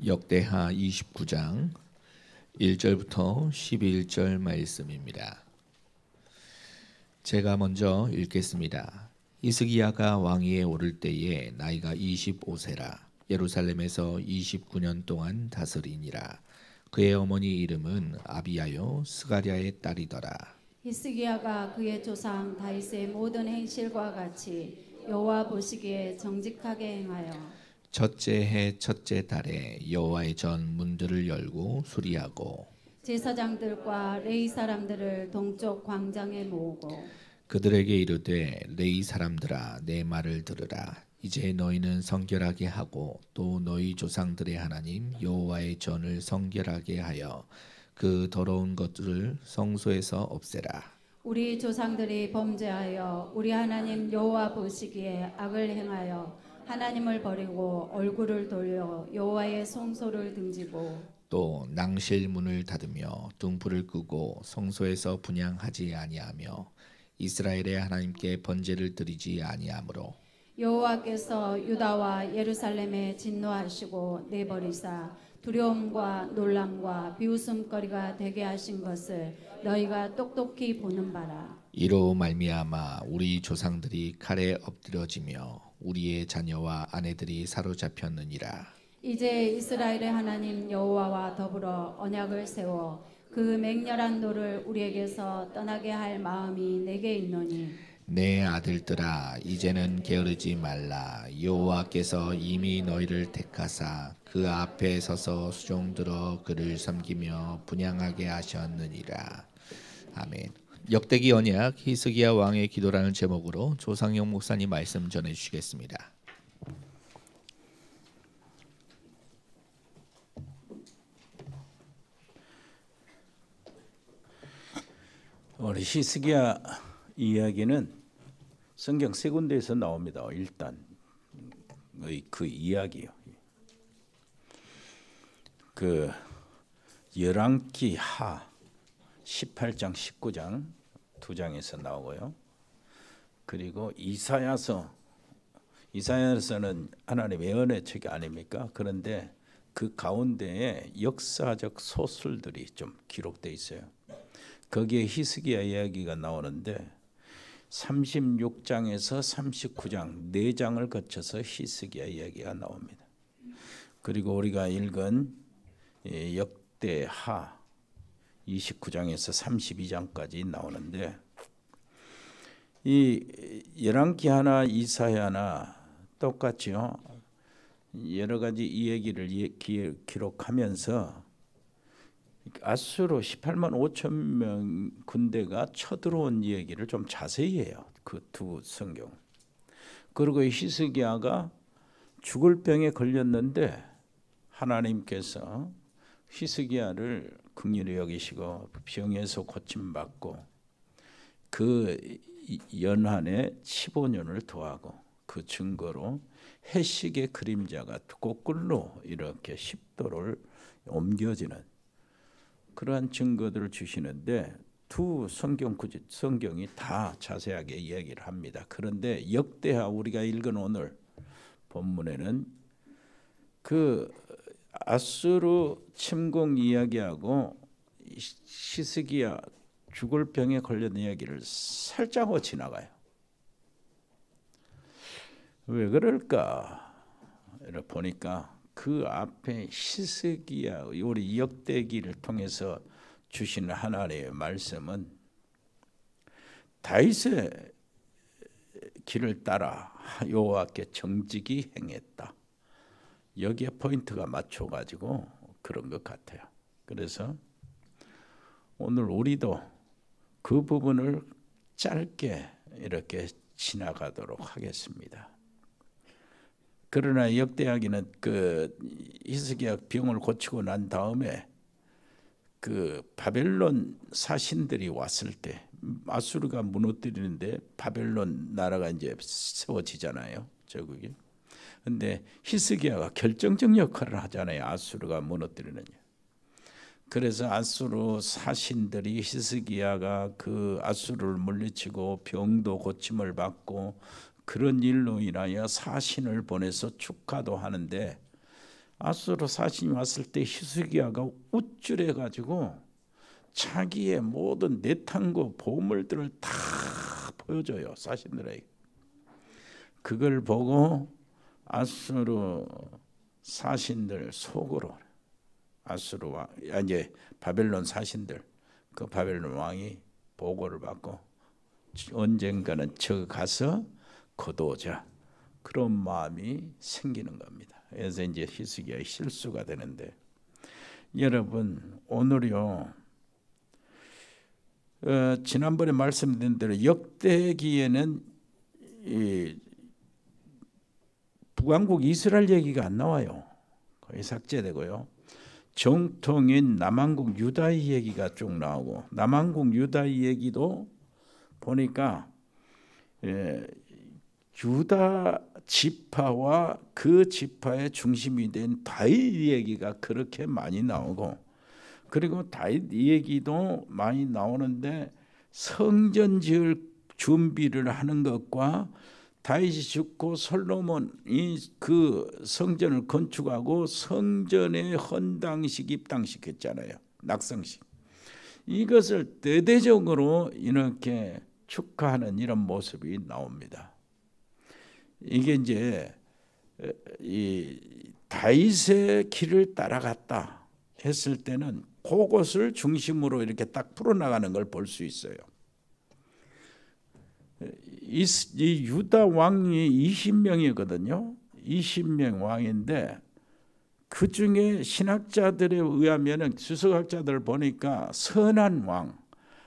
역대하 29장 1절부터 11절 말씀입니다. 제가 먼저 읽겠습니다. 히스기야가 왕위에 오를 때에 나이가 25세라. 예루살렘에서 29년 동안 다스리니라. 그의 어머니 이름은 아비야요 스가랴의 딸이더라. 히스기야가 그의 조상 다윗의 모든 행실과 같이 여호와 보시기에 정직하게 행하여 첫째 해 첫째 달에 여호와의 전 문들을 열고 수리하고 제사장들과 레위 사람들을 동쪽 광장에 모으고 그들에게 이르되 레위 사람들아 내 말을 들으라. 이제 너희는 성결하게 하고 또 너희 조상들의 하나님 여호와의 전을 성결하게 하여 그 더러운 것들을 성소에서 없애라. 우리 조상들이 범죄하여 우리 하나님 여호와 보시기에 악을 행하여 하나님을 버리고 얼굴을 돌려 여호와의 성소를 등지고 또 낭실 문을 닫으며 등불을 끄고 성소에서 분향하지 아니하며 이스라엘의 하나님께 번제를 드리지 아니하므로 여호와께서 유다와 예루살렘에 진노하시고 내버리사 두려움과 놀람과 비웃음거리가 되게 하신 것을 너희가 똑똑히 보는 바라. 이로 말미암아 우리 조상들이 칼에 엎드려지며 우리의 자녀와 아내들이 사로잡혔느니라. 이제 이스라엘의 하나님 여호와와 더불어 언약을 세워 그 맹렬한 노를 우리에게서 떠나게 할 마음이 내게 있노니 내 아들들아 이제는 게으르지 말라. 여호와께서 이미 너희를 택하사 그 앞에 서서 수종들어 그를 섬기며 분향하게 하셨느니라. 아멘. 역대기 언약 히스기야 왕의 기도라는 제목으로 조상영 목사님 말씀 전해 주시겠습니다. 우리 히스기야 이야기는 성경 세 군데에서 나옵니다. 일단 그 이야기요. 그 열왕기 하 18장 19장 두 장에서 나오고요. 그리고 이사야서는 하나님의 예언의 책이 아닙니까? 그런데 그 가운데에 역사적 소설들이 좀 기록되어 있어요. 거기에 히스기야 이야기가 나오는데 36장에서 39장 4장을 거쳐서 히스기야 이야기가 나옵니다. 그리고 우리가 읽은 역대하 29장에서 32장까지 나오는데 이 열왕기 하나 이사야나 똑같이요. 여러 가지 이 얘기를 기록하면서 아수르 18만 5천 명 군대가 쳐들어온 얘기를 좀 자세히 해요. 그 두 성경. 그리고 히스기야가 죽을 병에 걸렸는데 하나님께서 히스기야를 긍휼히 여기시고 병에서 고침받고 그 연한에 15년을 더하고 그 증거로 해식의 그림자가 거꾸로 이렇게 10도를 옮겨지는 그러한 증거들을 주시는데 두 성경이 다 자세하게 이야기를 합니다. 그런데 역대하 우리가 읽은 오늘 본문에는 그 아수르 침공 이야기하고 히스기야 죽을 병에 걸렸는 이야기를 살짝 하고 지나가요. 왜 그럴까? 이렇게 보니까 그 앞에 히스기야 우리 역대기를 통해서 주시는 하나님의 말씀은 다윗의 길을 따라 여호와께 정직히 행했다. 여기에 포인트가 맞춰가지고 그런 것 같아요. 그래서 오늘 우리도 그 부분을 짧게 이렇게 지나가도록 하겠습니다. 그러나 역대하기는 그 히스기야 병을 고치고 난 다음에 그 바벨론 사신들이 왔을 때 아수르가 무너뜨리는데 바벨론 나라가 이제 세워지잖아요. 저국이. 근데 히스기야가 결정적 역할을 하잖아요. 아수르가 무너뜨리는. 그래서 아수르 사신들이 히스기야가 그 아수르를 물리치고 병도 고침을 받고 그런 일로 인하여 사신을 보내서 축하도 하는데 아수르 사신이 왔을 때 히스기야가 우쭐해 가지고 자기의 모든 내탕고 보물들을 다 보여줘요, 사신들에게. 그걸 보고 아수르 사신들 속으로 아수르 왕, 이제 바벨론 사신들, 그 바벨론 왕이 보고를 받고 언젠가는 저 가서 거두자, 그런 마음이 생기는 겁니다. 그래서 이제 히스기야의 실수가 되는데, 여러분 오늘요, 지난번에 말씀드린 대로 역대기에는 이 북왕국 이스라엘 얘기가 안 나와요. 거의 삭제되고요. 정통인 남왕국 유다의 얘기가 쭉 나오고, 남왕국 유다의 얘기도 보니까 유다 지파와 그 지파의 중심이 된 다윗 얘기가 그렇게 많이 나오고, 그리고 다윗 얘기도 많이 나오는데 성전 지을 준비를 하는 것과 다윗이 죽고 솔로몬이 그 성전을 건축하고 성전의 헌당식, 입당식 했잖아요. 낙성식. 이것을 대대적으로 이렇게 축하하는 이런 모습이 나옵니다. 이게 이제 이 다윗의 길을 따라갔다 했을 때는 그것을 중심으로 이렇게 딱 풀어나가는 걸 볼 수 있어요. 이 유다 왕이 20명이거든요. 20명 왕인데 그 중에 신학자들에 의하면, 수석학자들을 보니까 선한 왕,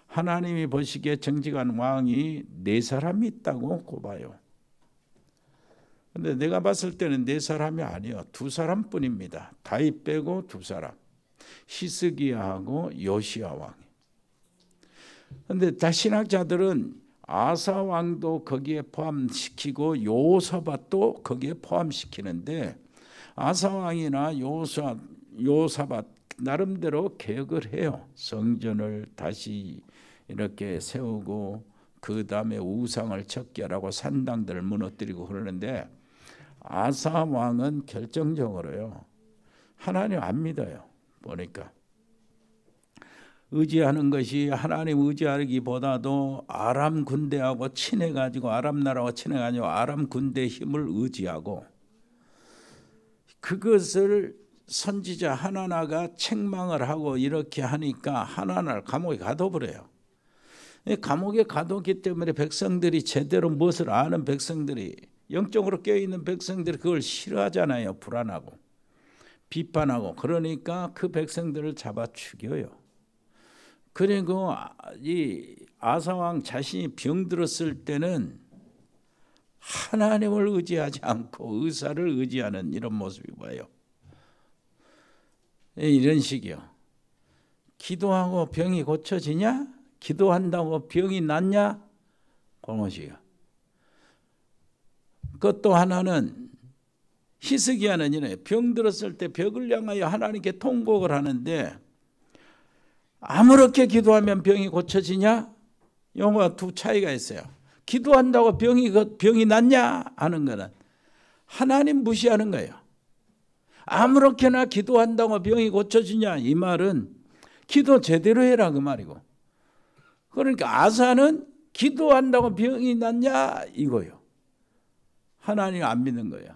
하나님이 보시기에 정직한 왕이 4사람이 있다고 꼽아요. 근데 내가 봤을 때는 4사람이 아니에요. 2사람뿐입니다. 다윗 빼고 2사람. 히스기야하고 요시야 왕이. 근데 다 신학자들은 아사 왕도 거기에 포함시키고 요사밧도 거기에 포함시키는데, 아사 왕이나 요사밧 나름대로 개혁을 해요. 성전을 다시 이렇게 세우고 그 다음에 우상을 척결하고 산당들을 무너뜨리고 그러는데, 아사 왕은 결정적으로요, 하나님 안 믿어요. 보니까 의지하는 것이, 하나님 의지하기보다도 아람 군대하고 친해가지고, 아람 나라와 친해가지고 아람 군대의 힘을 의지하고, 그것을 선지자 하나나가 책망을 하고 이렇게 하니까 하나나를 감옥에 가둬버려요. 감옥에 가뒀기 때문에 백성들이, 제대로 무엇을 아는 백성들이, 영적으로 깨어있는 백성들이 그걸 싫어하잖아요. 불안하고 비판하고. 그러니까 그 백성들을 잡아 죽여요. 그리고 이 아사왕 자신이 병들었을 때는 하나님을 의지하지 않고 의사를 의지하는 이런 모습이 보여요. 이런 식이요. 기도하고 병이 고쳐지냐? 기도한다고 병이 낫냐? 그런 식이요. 그것도 하나는, 히스기야는 이래, 병들었을 때 벽을 향하여 하나님께 통곡을 하는데, 아무렇게 기도하면 병이 고쳐지냐? 용어가 2 차이가 있어요. 기도한다고 병이 낫냐 하는 거는 하나님 무시하는 거예요. 아무렇게나 기도한다고 병이 고쳐지냐, 이 말은 기도 제대로 해라 그 말이고. 그러니까 아사는 기도한다고 병이 낫냐 이거요. 하나님 안 믿는 거예요.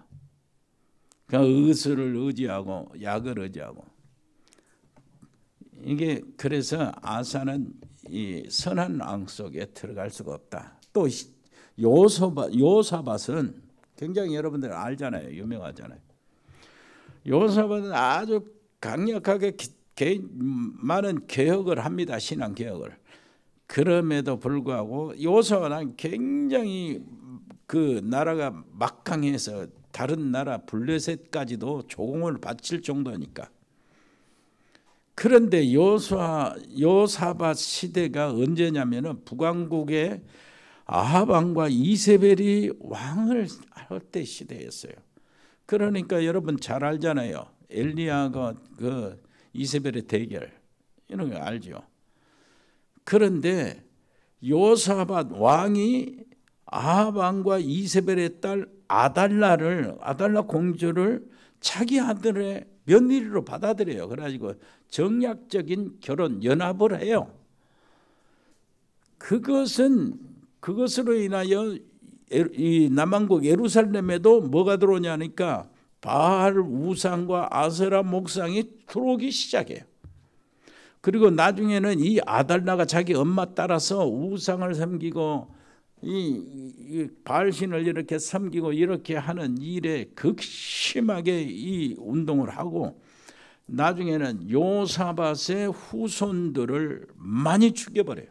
그냥 의술을 의지하고 약을 의지하고. 이게 그래서 아사는 이 선한 왕 속에 들어갈 수가 없다. 또 요사밧은 굉장히 여러분들 알잖아요. 유명하잖아요. 요사밧은 아주 강력하게 많은 개혁을 합니다. 신앙 개혁을. 그럼에도 불구하고 요사밧은 굉장히 그 나라가 막강해서 다른 나라 블레셋까지도 조공을 바칠 정도니까. 그런데 요사밧 시대가 언제냐면은 북왕국의 아합 왕과 이세벨이 왕을 할 때 시대였어요. 그러니까 여러분 잘 알잖아요. 엘리야가 그 이세벨의 대결, 이런 거 알죠. 그런데 요사밧 왕이 아합 왕과 이세벨의 딸 아달라 공주를 자기 아들의 며느리로 받아들여요. 그래가지고 정략적인 결혼 연합을 해요. 그것으로 인하여 이 남왕국 예루살렘에도 뭐가 들어오냐니까 바알 우상과 아세라 목상이 들어오기 시작해요. 그리고 나중에는 이 아달라가 자기 엄마 따라서 우상을 섬기고 이 바알신을 이렇게 섬기고 이렇게 하는 일에 극심하게 이 운동을 하고 나중에는 요사밧의 후손들을 많이 죽여버려요.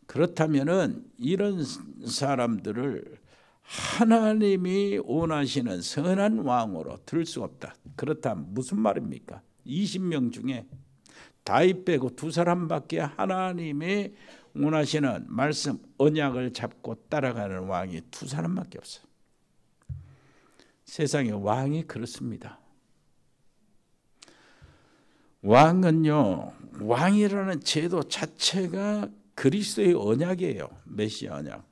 그렇다면은 이런 사람들을 하나님이 원하시는 선한 왕으로 들 수 없다. 그렇다면 무슨 말입니까? 20명 중에 다윗 빼고 2사람밖에 하나님이 원하시는 말씀 언약을 잡고 따라가는 왕이 2사람밖에 없어요. 세상에 왕이 그렇습니다. 왕은요, 왕이라는 제도 자체가 그리스도의 언약이에요. 메시아 언약.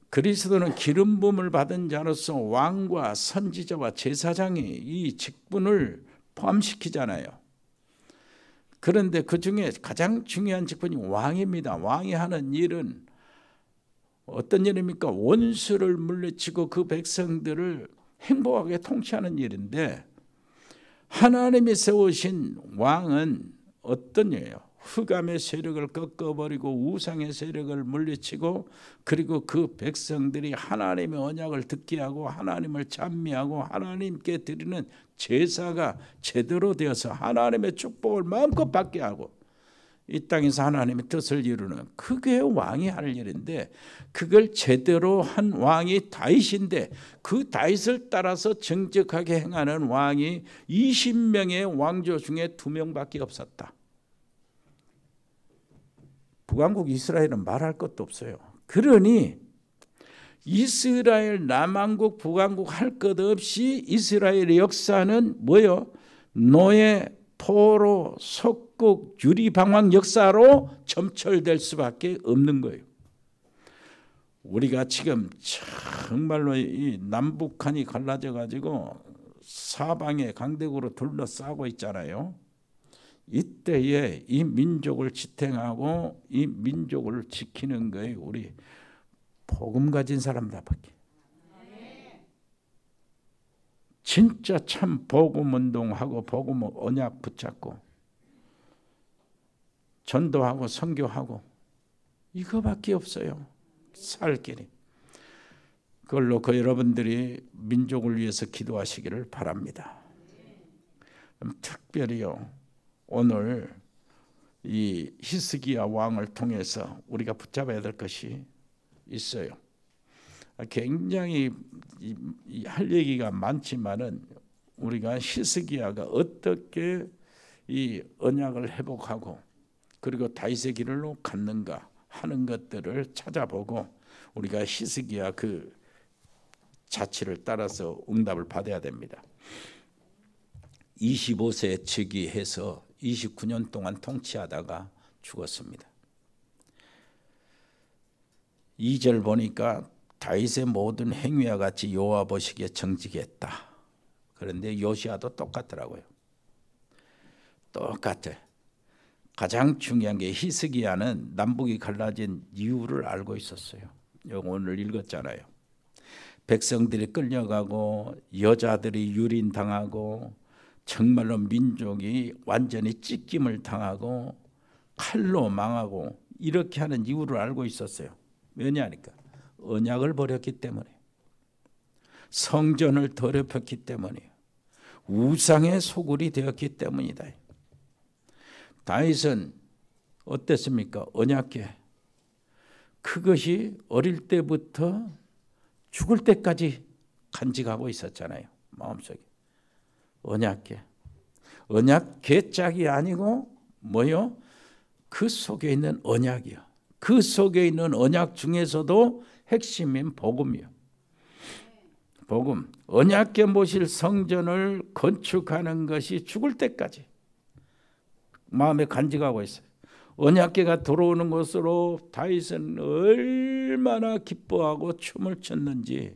그리스도는 기름 부음을 받은 자로서 왕과 선지자와 제사장이 이 직분을 포함시키잖아요. 그런데 그 중에 가장 중요한 직분이 왕입니다. 왕이 하는 일은 어떤 일입니까? 원수를 물리치고 그 백성들을 행복하게 통치하는 일인데 하나님이 세우신 왕은 어떤 일이에요? 흑암의 세력을 꺾어버리고 우상의 세력을 물리치고 그리고 그 백성들이 하나님의 언약을 듣게 하고 하나님을 찬미하고 하나님께 드리는 제사가 제대로 되어서 하나님의 축복을 마음껏 받게 하고 이 땅에서 하나님의 뜻을 이루는 그게 왕이 할 일인데 그걸 제대로 한 왕이 다윗인데 그 다윗을 따라서 정직하게 행하는 왕이 20명의 왕조 중에 2명밖에 없었다. 북왕국 이스라엘은 말할 것도 없어요. 그러니 이스라엘 남왕국 북왕국 할 것 없이 이스라엘의 역사는 뭐요? 노예, 포로, 속국, 유리방황 역사로 점철될 수밖에 없는 거예요. 우리가 지금 정말로 이 남북한이 갈라져 가지고 사방에 강대국으로 둘러싸고 있잖아요. 이때에 이 민족을 지탱하고 이 민족을 지키는 거에 우리 복음 가진 사람들밖에. 진짜 참 복음 운동하고 복음 언약 붙잡고 전도하고 선교하고 이거밖에 없어요. 살 길이. 그걸로 여러분들이 민족을 위해서 기도하시기를 바랍니다. 특별히요. 오늘 이 히스기야 왕을 통해서 우리가 붙잡아야 될 것이 있어요. 굉장히 할 얘기가 많지만은 우리가 히스기야가 어떻게 이 언약을 회복하고 그리고 다윗의 길로 갔는가 하는 것들을 찾아보고 우리가 히스기야 그 자치를 따라서 응답을 받아야 됩니다. 25세에 즉위해서 29년 동안 통치하다가 죽었습니다. 2절 보니까 다윗의 모든 행위와 같이 여호와 보시기에 정직했다. 그런데 요시야도 똑같더라고요. 똑같아. 가장 중요한 게 히스기야는 남북이 갈라진 이유를 알고 있었어요. 오늘 읽었잖아요. 백성들이 끌려가고 여자들이 유린당하고 정말로 민족이 완전히 찢김을 당하고 칼로 망하고 이렇게 하는 이유를 알고 있었어요. 왜냐하니까 언약을 버렸기 때문에 성전을 더럽혔기 때문에 우상의 소굴이 되었기 때문이다. 다윗은 어땠습니까? 언약궤. 그것이 어릴 때부터 죽을 때까지 간직하고 있었잖아요. 마음속에. 언약궤. 언약궤 짝이 아니고 뭐요? 그 속에 있는 언약이요. 그 속에 있는 언약 중에서도 핵심인 복음이요. 복음. 언약궤 모실 성전을 건축하는 것이 죽을 때까지 마음에 간직하고 있어요. 언약궤가 들어오는 것으로 다윗은 얼마나 기뻐하고 춤을 췄는지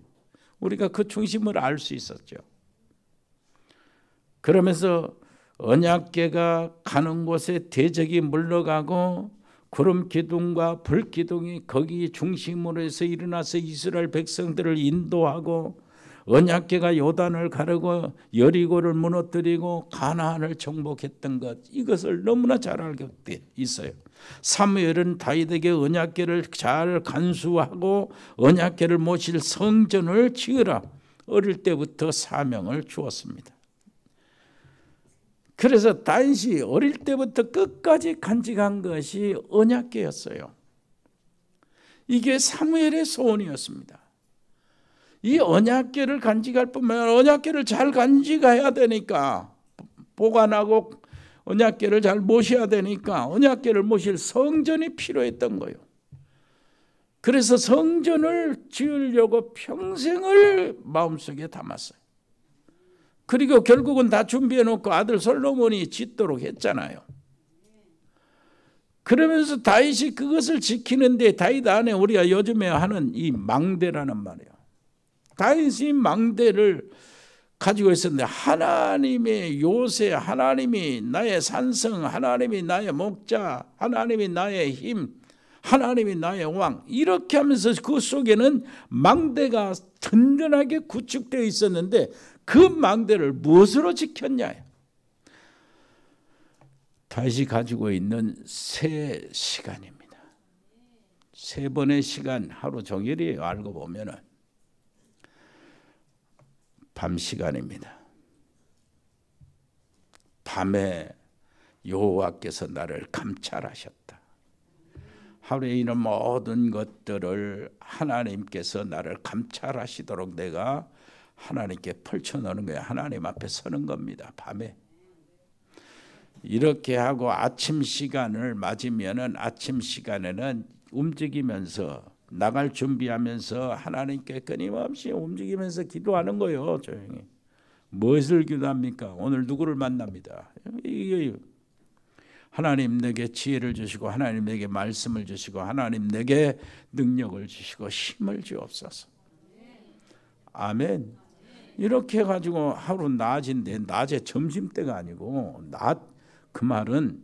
우리가 그 중심을 알 수 있었죠. 그러면서 언약궤가 가는 곳에 대적이 물러가고 구름 기둥과 불 기둥이 거기 중심으로 해서 일어나서 이스라엘 백성들을 인도하고 언약궤가 요단을 가르고 여리고를 무너뜨리고 가나안을 정복했던 것, 이것을 너무나 잘 알고 있어요. 사무엘은 다윗에게 언약궤를 잘 간수하고 언약궤를 모실 성전을 지으라 어릴 때부터 사명을 주었습니다. 그래서 다윗이 어릴 때부터 끝까지 간직한 것이 언약궤였어요. 이게 사무엘의 소원이었습니다. 이 언약궤를 간직할 뿐만 아니라 언약궤를 잘 간직해야 되니까, 보관하고 언약궤를 잘 모셔야 되니까 언약궤를 모실 성전이 필요했던 거예요. 그래서 성전을 지으려고 평생을 마음속에 담았어요. 그리고 결국은 다 준비해놓고 아들 솔로몬이 짓도록 했잖아요. 그러면서 다윗이 그것을 지키는데, 다윗 안에 우리가 요즘에 하는 이 망대라는 말이에요. 다윗이 망대를 가지고 있었는데, 하나님의 요새, 하나님이 나의 산성, 하나님이 나의 목자, 하나님이 나의 힘, 하나님이 나의 왕, 이렇게 하면서 그 속에는 망대가 든든하게 구축되어 있었는데, 그 망대를 무엇으로 지켰냐? 다윗이 가지고 있는 세 시간입니다. 세 번의 시간, 하루 종일이에요. 알고 보면은 밤 시간입니다. 밤에 여호와께서 나를 감찰하셨다. 하루에 있는 모든 것들을 하나님께서 나를 감찰하시도록 내가 하나님께 펼쳐놓는 거예요. 하나님 앞에 서는 겁니다. 밤에. 이렇게 하고 아침 시간을 맞으면은, 아침 시간에는 움직이면서 나갈 준비하면서 하나님께 끊임없이 움직이면서 기도하는 거예요. 조용히. 무엇을 기도합니까? 오늘 누구를 만납니다. 하나님 내게 지혜를 주시고, 하나님 내게 말씀을 주시고, 하나님 내게 능력을 주시고 힘을 주옵소서. 아멘. 이렇게 해가지고 하루 낮인데, 낮에 점심때가 아니고, 그 말은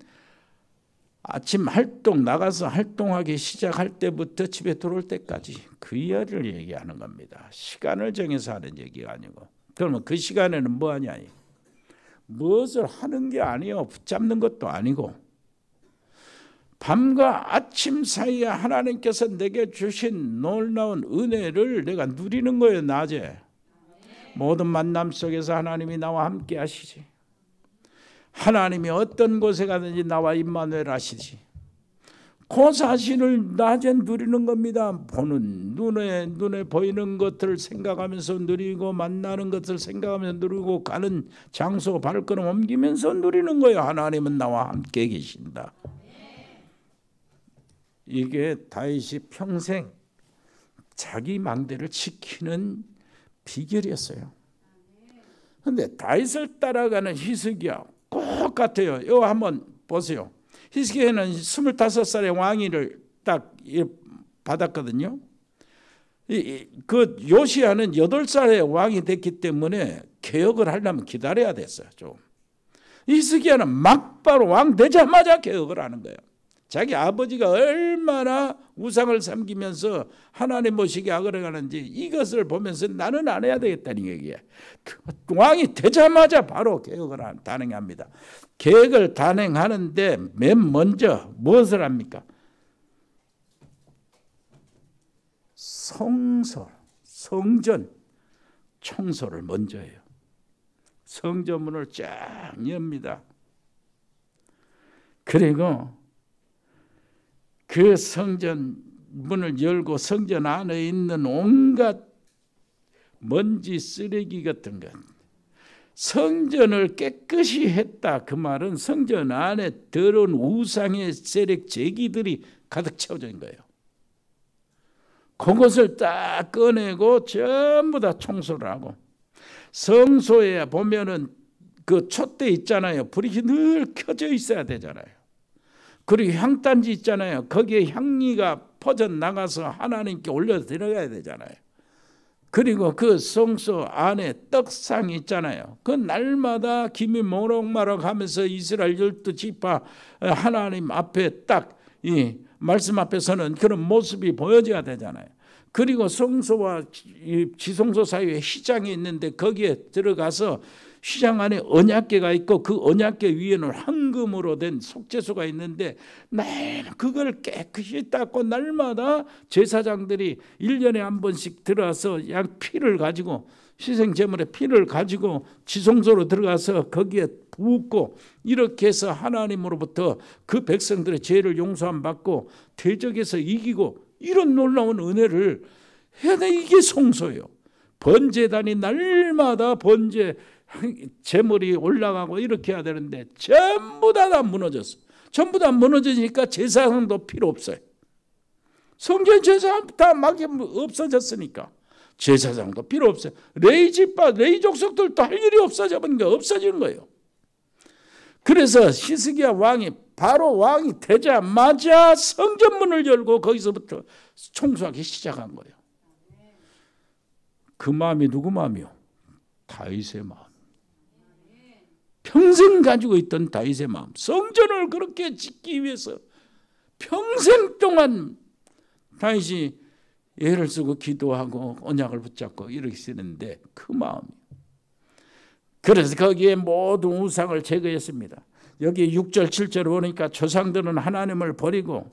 아침 활동, 나가서 활동하기 시작할 때부터 집에 들어올 때까지 그 이야기를 얘기하는 겁니다. 시간을 정해서 하는 얘기가 아니고. 그러면 그 시간에는 뭐 하냐? 무엇을 하는 게 아니요, 붙잡는 것도 아니고, 밤과 아침 사이에 하나님께서 내게 주신 놀라운 은혜를 내가 누리는 거예요. 낮에 모든 만남 속에서 하나님이 나와 함께 하시지. 하나님이 어떤 곳에 가든지 나와 임마누엘 하시지. 그 사실을 낮에 누리는 겁니다. 보는 눈에 보이는 것들을 생각하면서 누리고, 만나는 것을 생각하면서 누리고, 가는 장소 발걸음 옮기면서 누리는 거예요. 하나님은 나와 함께 계신다. 이게 다윗이 평생 자기 망대를 지키는 비결이었어요. 그런데 다윗을 따라가는 히스기야 꼭 같아요. 이거 한번 보세요. 히스기야는 25살의 왕위를 딱 받았거든요. 그 요시야는 8살의 왕이 됐기 때문에 개혁을 하려면 기다려야 됐어요. 좀. 히스기야는 막바로 왕 되자마자 개혁을 하는 거예요. 자기 아버지가 얼마나 우상을 섬기면서 하나님 모시게 악을해가는지 이것을 보면서 나는 안 해야 되겠다는 얘기예요. 왕이 되자마자 바로 개혁을 단행합니다. 개혁을 단행하는데 맨 먼저 무엇을 합니까? 성전, 청소를 먼저 해요. 성전문을 쫙 엽니다. 그리고 그 성전 문을 열고 성전 안에 있는 온갖 먼지, 쓰레기 같은 것, 성전을 깨끗이 했다. 그 말은 성전 안에 더러운 우상의 세력 제기들이 가득 채워져 있는 거예요. 그것을 딱 꺼내고 전부 다 청소를 하고, 성소에 보면은 그 촛대 있잖아요. 불이 늘 켜져 있어야 되잖아요. 그리고 향단지 있잖아요. 거기에 향기가 퍼져나가서 하나님께 올려 들어가야 되잖아요. 그리고 그 성소 안에 떡상이 있잖아요. 그 날마다 김이 모락모락하면서 이스라엘 12지파 하나님 앞에 딱 이 말씀 앞에 서는 그런 모습이 보여져야 되잖아요. 그리고 성소와 지성소 사이에 휘장이 있는데 거기에 들어가서 휘장 안에 언약궤가 있고 그 언약궤 위에는 황금으로 된 속죄소가 있는데 그걸 깨끗이 닦고 날마다 제사장들이 1년에 한 번씩 들어와서 양 피를 가지고 희생제물의 피를 가지고 지성소로 들어가서 거기에 붓고 이렇게 해서 하나님으로부터 그 백성들의 죄를 용서함 받고 대적에서 이기고 이런 놀라운 은혜를 해야 돼. 이게 성소예요. 번제단이 날마다 번제 제물이 올라가고 이렇게 해야 되는데 전부 다 무너졌어. 전부 다 무너지니까 제사장도 필요 없어요. 성전 제사장 다 막 없어졌으니까 제사장도 필요 없어요. 레위 지파, 레위 족속들도 할 일이 없어지는 거예요. 그래서 히스기야 왕이 바로 왕이 되자마자 성전문을 열고 거기서부터 청소하기 시작한 거예요. 그 마음이 누구 마음이요? 다윗의 마음. 평생 가지고 있던 다윗의 마음. 성전을 그렇게 짓기 위해서 평생 동안 다윗이 애를 쓰고 기도하고 언약을 붙잡고 이렇게 쓰는데 그 마음이. 그래서 거기에 모든 우상을 제거했습니다. 여기 6절 7절 보니까 조상들은 하나님을 버리고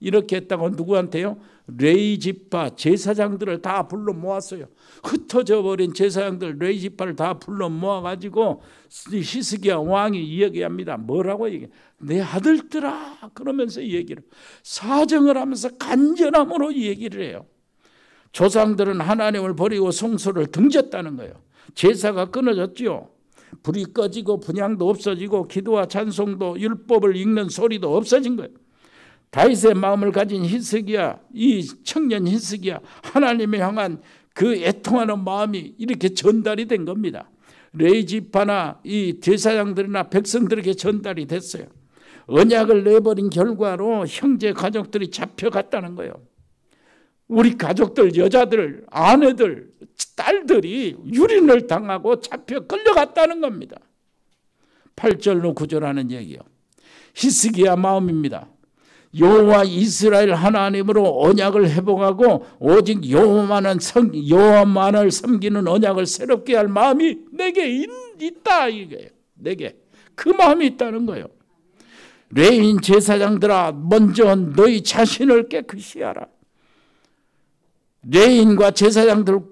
이렇게 했다고 누구한테요? 레위 지파 제사장들을 다 불러 모았어요. 흩어져 버린 제사장들 레위 지파를 다 불러 모아가지고 히스기야 왕이 이야기합니다. 뭐라고 얘기해? 내 아들들아 그러면서 얘기를 사정을 하면서 간절함으로 얘기를 해요. 조상들은 하나님을 버리고 성소를 등졌다는 거예요. 제사가 끊어졌죠. 불이 꺼지고 분향도 없어지고 기도와 찬송도 율법을 읽는 소리도 없어진 거예요. 다윗의 마음을 가진 히스기야, 이 청년 히스기야, 하나님을 향한 그 애통하는 마음이 이렇게 전달이 된 겁니다. 레위 지파나 이 제사장들이나 백성들에게 전달이 됐어요. 언약을 내버린 결과로 형제 가족들이 잡혀갔다는 거예요. 우리 가족들, 여자들, 아내들, 딸들이 유린을 당하고 잡혀 끌려갔다는 겁니다. 8절로 9절 하는 얘기요. 히스기야 마음입니다. 여호와 이스라엘 하나님으로 언약을 회복하고 오직 여호와만을 섬기는 언약을 새롭게 할 마음이 내게 있다 이거예요. 내게 그 마음이 있다는 거예요. 레위인 제사장들아 먼저 너희 자신을 깨끗이 하라. 레위인과 제사장들아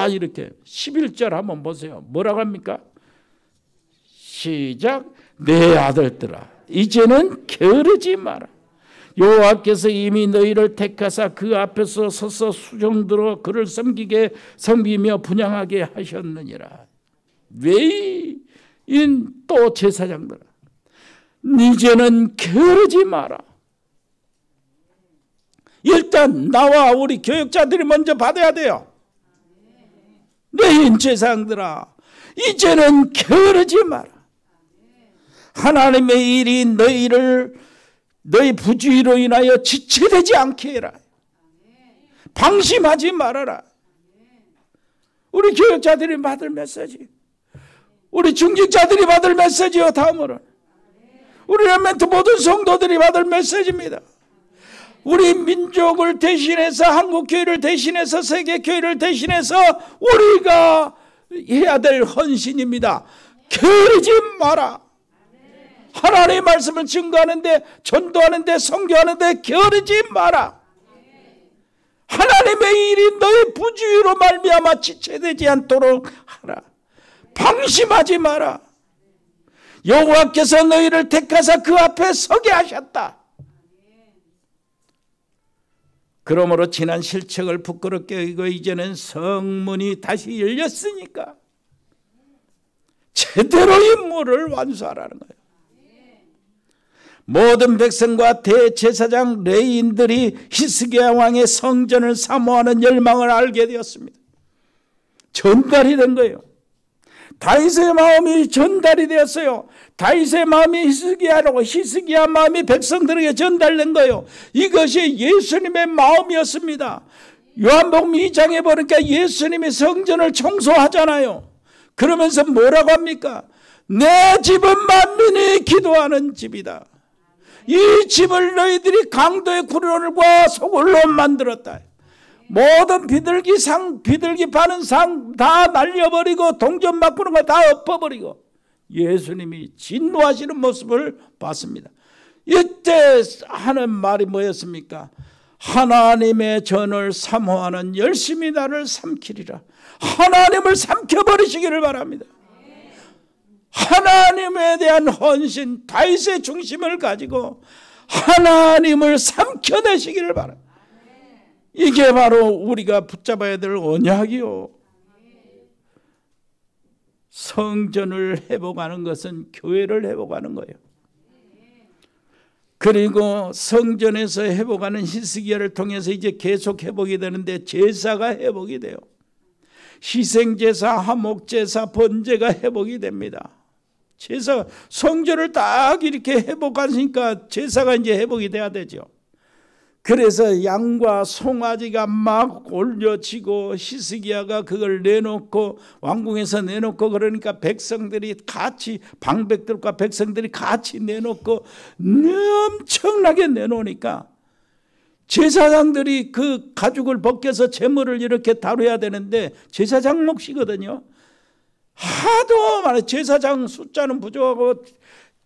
이렇게 11절 한번 보세요. 뭐라고 합니까? 시작. 내 아들들아 이제는 게으르지 마라. 여호와께서 이미 너희를 택하사 그 앞에서 서서 수종들어 그를 섬기며 분향하게 하셨느니라. 레위인 또 제사장들아 이제는 게으르지 마라. 일단 나와 우리 교육자들이 먼저 받아야 돼요. 레위인 제사장들아 이제는 게으르지 마라. 하나님의 일이 너희 부주의로 인하여 지체되지 않게 해라. 방심하지 말아라. 우리 교육자들이 받을 메시지, 우리 중직자들이 받을 메시지요. 다음으로 우리 렘넌트 모든 성도들이 받을 메시지입니다. 우리 민족을 대신해서 한국교회를 대신해서 세계교회를 대신해서 우리가 해야 될 헌신입니다. 게으르지 마라. 하나님의 말씀을 증거하는데 전도하는데 선교하는데 게으르지 마라. 하나님의 일이 너의 부주의로 말미암아 지체되지 않도록 하라. 방심하지 마라. 여호와께서 너희를 택하사 그 앞에 서게 하셨다. 그러므로 지난 실책을 부끄럽게 여기고 이제는 성문이 다시 열렸으니까 제대로 임무를 완수하라는 거예요. 모든 백성과 대제사장 레위인들이 히스기야 왕의 성전을 사모하는 열망을 알게 되었습니다. 전달이 된 거예요. 다윗의 마음이 전달이 되었어요. 다윗의 마음이 히스기야라고, 히스기야 마음이 백성들에게 전달된 거예요. 이것이 예수님의 마음이었습니다. 요한복음 2장에 보니까 예수님이 성전을 청소하잖아요. 그러면서 뭐라고 합니까? 내 집은 만민이 기도하는 집이다. 이 집을 너희들이 강도의 구름과 소굴로 만들었다. 모든 비둘기 파는 상 다 날려버리고 동전 바꾸는 거 다 엎어버리고 예수님이 진노하시는 모습을 봤습니다. 이때 하는 말이 뭐였습니까? 하나님의 전을 사모하는 열심히 나를 삼키리라. 하나님을 삼켜버리시기를 바랍니다. 하나님에 대한 헌신, 다윗의 중심을 가지고 하나님을 삼켜내시기를 바랍니다. 이게 바로 우리가 붙잡아야 될 언약이요. 성전을 회복하는 것은 교회를 회복하는 거예요. 그리고 성전에서 회복하는 히스기야를 통해서 이제 계속 회복이 되는데 제사가 회복이 돼요. 희생제사, 화목제사, 번제가 회복이 됩니다. 제사, 성전을 딱 이렇게 회복하니까 제사가 이제 회복이 돼야 되죠. 그래서 양과 송아지가 막 올려지고 히스기야가 그걸 내놓고 왕궁에서 내놓고 그러니까 백성들이 같이 방백들과 백성들이 같이 내놓고 엄청나게 내놓으니까 제사장들이 그 가죽을 벗겨서 제물을 이렇게 다뤄야 되는데 제사장 몫이거든요. 하도 많아요. 제사장 숫자는 부족하고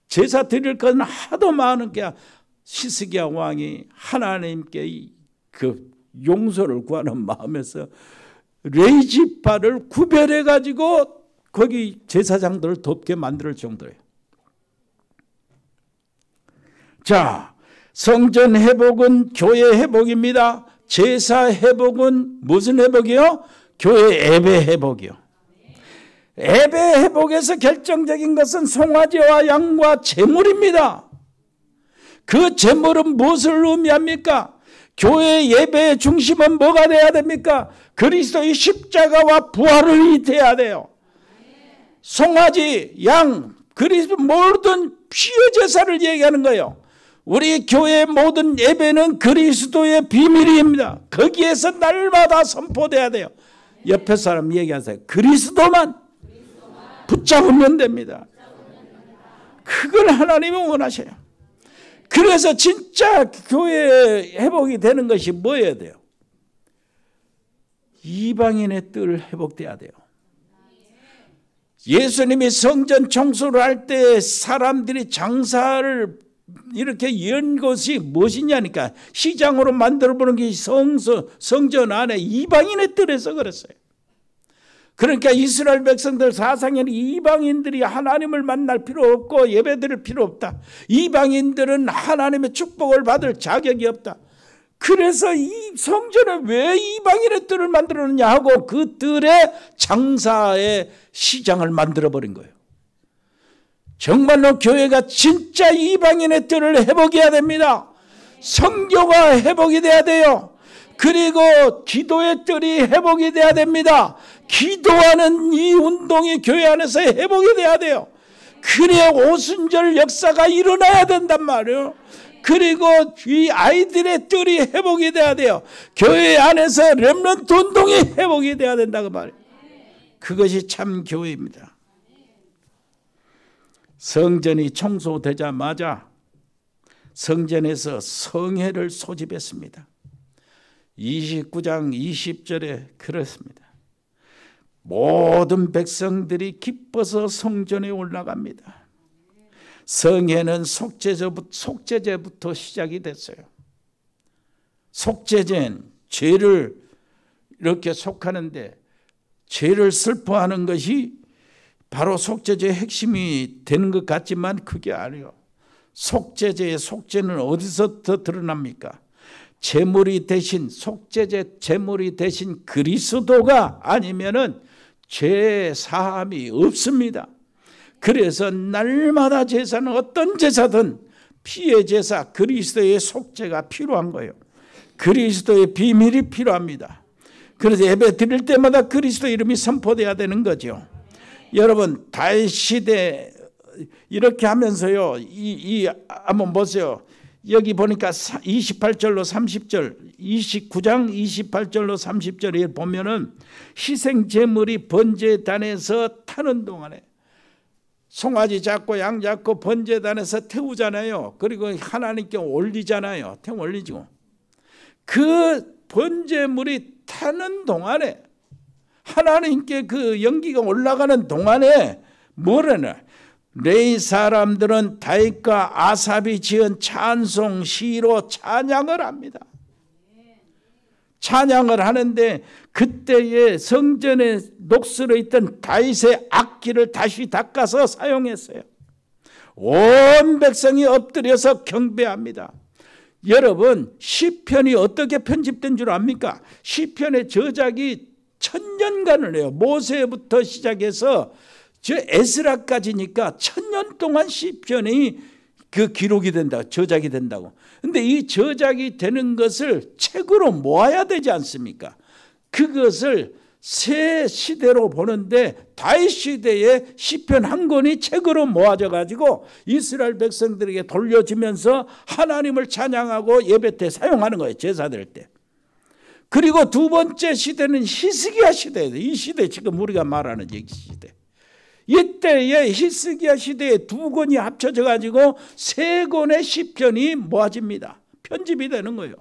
제사 드릴 건 하도 많으니까 히스기야 왕이 하나님께 그 용서를 구하는 마음에서 레이지파를 구별해 가지고 거기 제사장들을 돕게 만들 정도예요. 자, 성전 회복은 교회 회복입니다. 제사 회복은 무슨 회복이요? 교회 예배 회복이요. 예배 회복에서 결정적인 것은 송아지와 양과 제물입니다. 그 제물은 무엇을 의미합니까? 교회 예배의 중심은 뭐가 돼야 됩니까? 그리스도의 십자가와 부활을 이태해야 돼요. 송아지, 양, 그리스도 모든 피의 제사를 얘기하는 거예요. 우리 교회의 모든 예배는 그리스도의 비밀입니다. 거기에서 날마다 선포돼야 돼요. 옆에 사람 얘기하세요. 그리스도만 붙잡으면 됩니다. 그걸 하나님이 원하셔요. 그래서 진짜 교회 회복이 되는 것이 뭐여야 돼요? 이방인의 뜰 회복돼야 돼요. 예수님이 성전 청소를 할 때 사람들이 장사를 이렇게 연 것이 무엇이냐니까 시장으로 만들어보는 게 성전 안에 이방인의 뜰에서 그랬어요. 그러니까 이스라엘 백성들 사상에는 이방인들이 하나님을 만날 필요 없고 예배드릴 필요 없다. 이방인들은 하나님의 축복을 받을 자격이 없다. 그래서 이 성전에 왜 이방인의 뜰을 만들었느냐 하고 그 뜰에 장사의 시장을 만들어버린 거예요. 정말로 교회가 진짜 이방인의 뜰을 회복해야 됩니다. 선교가 회복이 돼야 돼요. 그리고 기도의 뜰이 회복이 돼야 됩니다. 기도하는 이 운동이 교회 안에서 회복이 돼야 돼요. 그래야 오순절 역사가 일어나야 된단 말이에요. 그리고 이 아이들의 뜰이 회복이 돼야 돼요. 교회 안에서 렘넌트 운동이 회복이 돼야 된다고 말이에요. 그것이 참 교회입니다. 성전이 청소되자마자 성전에서 성회를 소집했습니다. 29장 20절에 그렇습니다. 모든 백성들이 기뻐서 성전에 올라갑니다. 성회는 속죄제부터 시작이 됐어요. 속죄제는 죄를 이렇게 속하는데 죄를 슬퍼하는 것이 바로 속죄제의 핵심이 되는 것 같지만 그게 아니에요. 속죄제의 속죄는 어디서부터 드러납니까? 제물이 대신 속죄제 제물이 대신 그리스도가 아니면은 죄 사함이 없습니다. 그래서 날마다 제사는 어떤 제사든 피의 제사 그리스도의 속죄가 필요한 거예요. 그리스도의 비밀이 필요합니다. 그래서 예배 드릴 때마다 그리스도 이름이 선포돼야 되는 거죠. 여러분 다윗 시대 이렇게 하면서요. 한번 보세요. 여기 보니까 28절로 30절, 29장 28절로 30절에 보면은 희생제물이 번제단에서 타는 동안에 송아지 잡고 양 잡고 번제단에서 태우잖아요. 그리고 하나님께 올리잖아요. 올리지고 그 번제물이 타는 동안에 하나님께 그 연기가 올라가는 동안에 뭐라나 레위 사람들은 다윗과 아삽이 지은 찬송 시로 찬양을 합니다. 찬양을 하는데 그때에 성전에 녹슬어 있던 다윗의 악기를 다시 닦아서 사용했어요. 온 백성이 엎드려서 경배합니다. 여러분, 시편이 어떻게 편집된 줄 압니까? 시편의 저작이 1000년간을 해요. 모세부터 시작해서 저 에스라까지니까 1000년 동안 시편이 그 기록이 된다, 저작이 된다고. 근데 이 저작이 되는 것을 책으로 모아야 되지 않습니까? 그것을 새 시대로 보는데 다윗 시대에 시편 한 권이 책으로 모아져 가지고 이스라엘 백성들에게 돌려주면서 하나님을 찬양하고 예배 때 사용하는 거예요. 제사 드릴 때. 그리고 두 번째 시대는 히스기야 시대예요. 이 시대 지금 우리가 말하는 이 시대. 이때에 히스기야 시대에 두 권이 합쳐져 가지고 세 권의 시편이 모아집니다. 편집이 되는 거예요.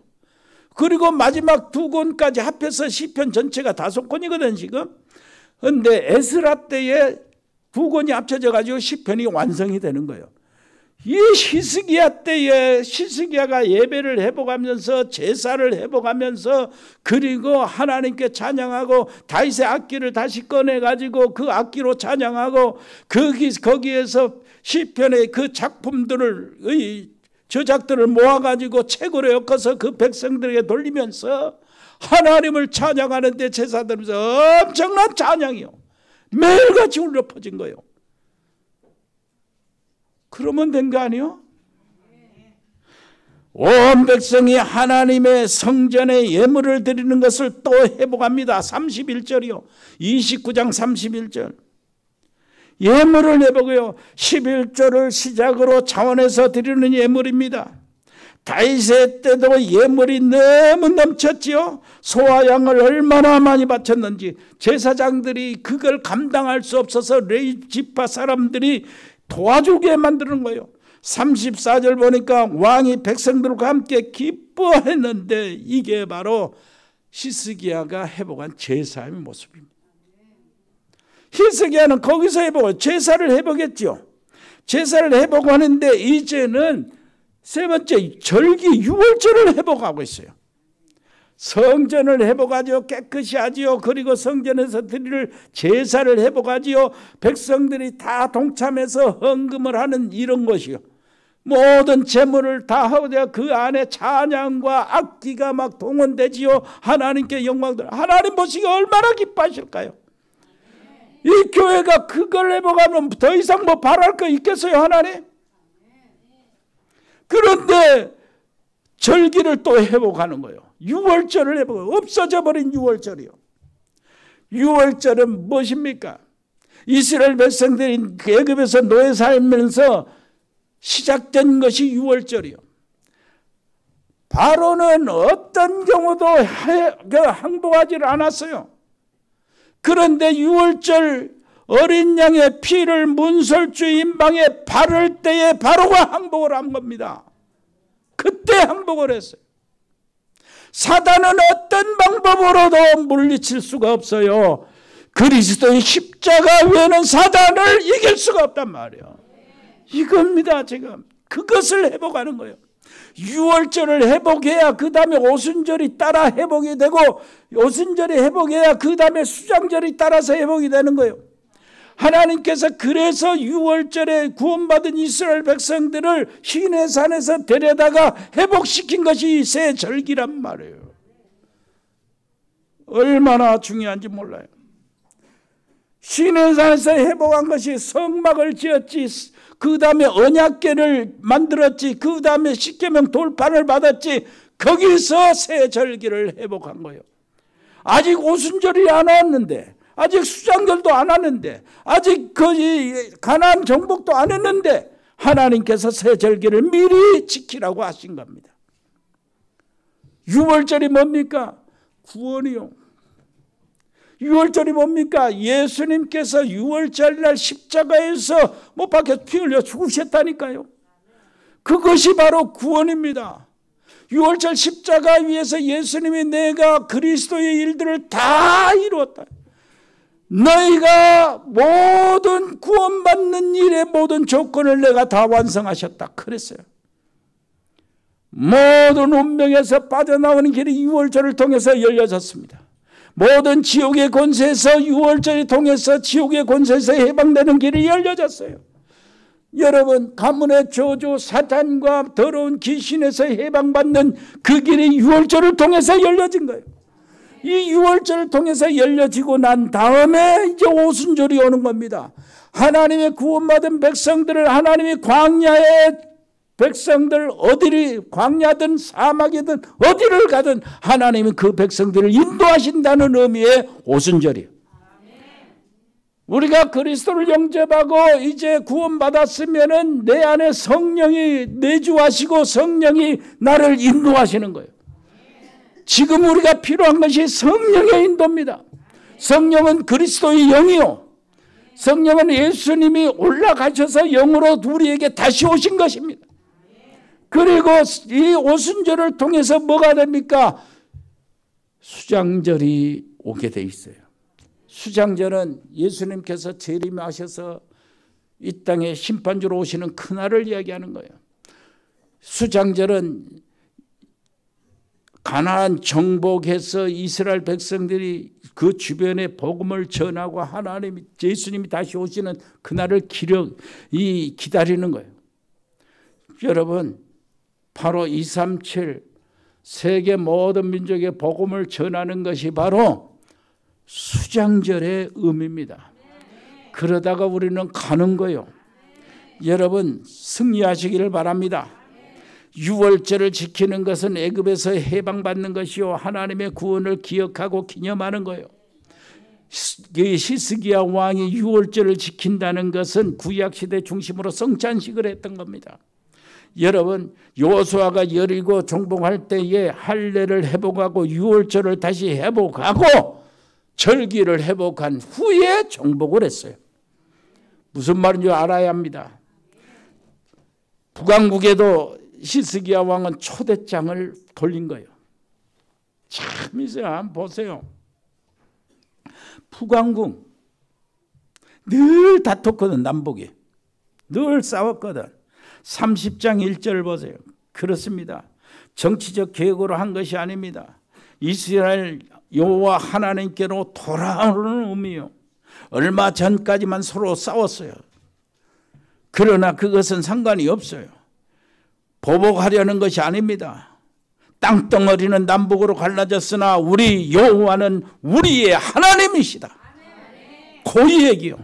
그리고 마지막 두 권까지 합해서 시편 전체가 5권이거든 지금. 그런데 에스라 때에 두 권이 합쳐져 가지고 시편이 완성이 되는 거예요. 이 히스기야 때에 히스기야가 예배를 회복하면서 제사를 회복하면서 그리고 하나님께 찬양하고 다윗의 악기를 다시 꺼내 가지고 그 악기로 찬양하고 거기에서 시편의 그 작품들을 저작들을 모아가지고 책으로 엮어서 그 백성들에게 돌리면서 하나님을 찬양하는데 제사 드리면서 엄청난 찬양이요. 매일같이 울려 퍼진 거예요. 그러면 된 거 아니요? 온 백성이 하나님의 성전에 예물을 드리는 것을 또 회복합니다. 31절이요. 29장 31절. 예물을 회복해요. 11절을 시작으로 차원에서 드리는 예물입니다. 다윗의 때도 예물이 너무 넘쳤지요. 소와 양을 얼마나 많이 바쳤는지 제사장들이 그걸 감당할 수 없어서 레위 지파 사람들이 도와주게 만드는 거예요. 34절 보니까 왕이 백성들과 함께 기뻐했는데 이게 바로 히스기야가 회복한 제사의 모습입니다. 히스기야는 거기서 회복을 제사를 회복했죠. 제사를 회복하는데 이제는 세 번째 절기 유월절을 회복하고 있어요. 성전을 회복하지요. 깨끗이 하지요. 그리고 성전에서 드릴 제사를 회복하지요. 백성들이 다 동참해서 헌금을 하는 이런 것이요. 모든 재물을 다 하고 그 안에 찬양과 악기가 막 동원되지요. 하나님께 영광들. 하나님 보시기 얼마나 기뻐하실까요? 이 교회가 그걸 회복하면 더 이상 뭐 바랄 거 있겠어요, 하나님? 그런데 절기를 또 회복하는 거예요. 유월절을 회복해요. 없어져 버린 유월절이요. 유월절은 무엇입니까? 이스라엘 백성들이 애굽에서 노예 살면서 시작된 것이 유월절이요. 바로는 어떤 경우도 항복하지를 않았어요. 그런데 유월절 어린 양의 피를 문설주 임방에 바를 때에 바로가 항복을 한 겁니다. 그때 항복을 했어요. 사단은 어떤 방법으로도 물리칠 수가 없어요. 그리스도의 십자가 외에는 사단을 이길 수가 없단 말이에요. 이겁니다. 지금 그것을 회복하는 거예요. 유월절을 회복해야 그 다음에 오순절이 따라 회복이 되고 오순절이 회복해야 그 다음에 수장절이 따라서 회복이 되는 거예요. 하나님께서 그래서 유월절에 구원받은 이스라엘 백성들을 시내산에서 데려다가 회복시킨 것이 새 절기란 말이에요. 얼마나 중요한지 몰라요. 시내산에서 회복한 것이 성막을 지었지, 그 다음에 언약궤를 만들었지, 그 다음에 십계명 돌판을 받았지, 거기서 새 절기를 회복한 거예요. 아직 오순절이 안 왔는데, 아직 수장절도 안 왔는데, 아직 가나안 정복도 안 했는데 하나님께서 새 절기를 미리 지키라고 하신 겁니다. 6월절이 뭡니까? 구원이요. 6월절이 뭡니까? 예수님께서 6월절 날 십자가에서 못 박혀 피 흘려 죽으셨다니까요. 그것이 바로 구원입니다. 6월절 십자가 위에서 예수님이 내가 그리스도의 일들을 다 이루었다. 너희가 모든 구원받는 일의 모든 조건을 내가 다 완성하셨다. 그랬어요. 모든 운명에서 빠져나오는 길이 6월절을 통해서 열려졌습니다. 모든 지옥의 권세에서 6월절을 통해서 지옥의 권세에서 해방되는 길이 열려졌어요. 여러분, 가문의 저주 사탄과 더러운 귀신에서 해방받는 그 길이 6월절을 통해서 열려진 거예요. 이 6월절을 통해서 열려지고 난 다음에 이제 오순절이 오는 겁니다. 하나님의 구원받은 백성들을 하나님이 광야의 백성들 어디를 광야든 사막이든 어디를 가든 하나님이 그 백성들을 인도하신다는 의미의 오순절이에요. 우리가 그리스도를 영접하고 이제 구원받았으면은 내 안에 성령이 내주하시고 성령이 나를 인도하시는 거예요. 지금 우리가 필요한 것이 성령의 인도입니다. 성령은 그리스도의 영이요. 성령은 예수님이 올라가셔서 영으로 우리에게 다시 오신 것입니다. 그리고 이 오순절을 통해서 뭐가 됩니까? 수장절이 오게 돼 있어요. 수장절은 예수님께서 재림하셔서 이 땅에 심판주로 오시는 그날을 이야기하는 거예요. 수장절은 가나안 정복해서 이스라엘 백성들이 그 주변에 복음을 전하고 하나님이 예수님이 다시 오시는 그날을 기다리는 거예요. 여러분, 바로 237 세계 모든 민족의 복음을 전하는 것이 바로 수장절의 의미입니다. 그러다가 우리는 가는 거예요. 여러분, 승리하시기를 바랍니다. 6월절을 지키는 것은 애굽에서 해방받는 것이요 하나님의 구원을 기억하고 기념하는 거예요. 히스기야 왕이 6월절을 지킨다는 것은 구약시대 중심으로 성찬식을 했던 겁니다. 여러분, 여호수아가 여리고 정복할 때에 할례를 회복하고 6월절을 다시 회복하고 절기를 회복한 후에 정복을 했어요. 무슨 말인지 알아야 합니다. 북왕국에도 히스기야 왕은 초대장을 돌린 거예요. 참 있어요. 한번 보세요. 북왕국 늘 다퉜거든. 남북이 늘 싸웠거든. 30장 1절 보세요. 그렇습니다. 정치적 계획으로 한 것이 아닙니다. 이스라엘 여호와 하나님께로 돌아오는 의미요. 얼마 전까지만 서로 싸웠어요. 그러나 그것은 상관이 없어요. 보복하려는 것이 아닙니다. 땅덩어리는 남북으로 갈라졌으나 우리 여호와는 우리의 하나님이시다. 그 얘기요.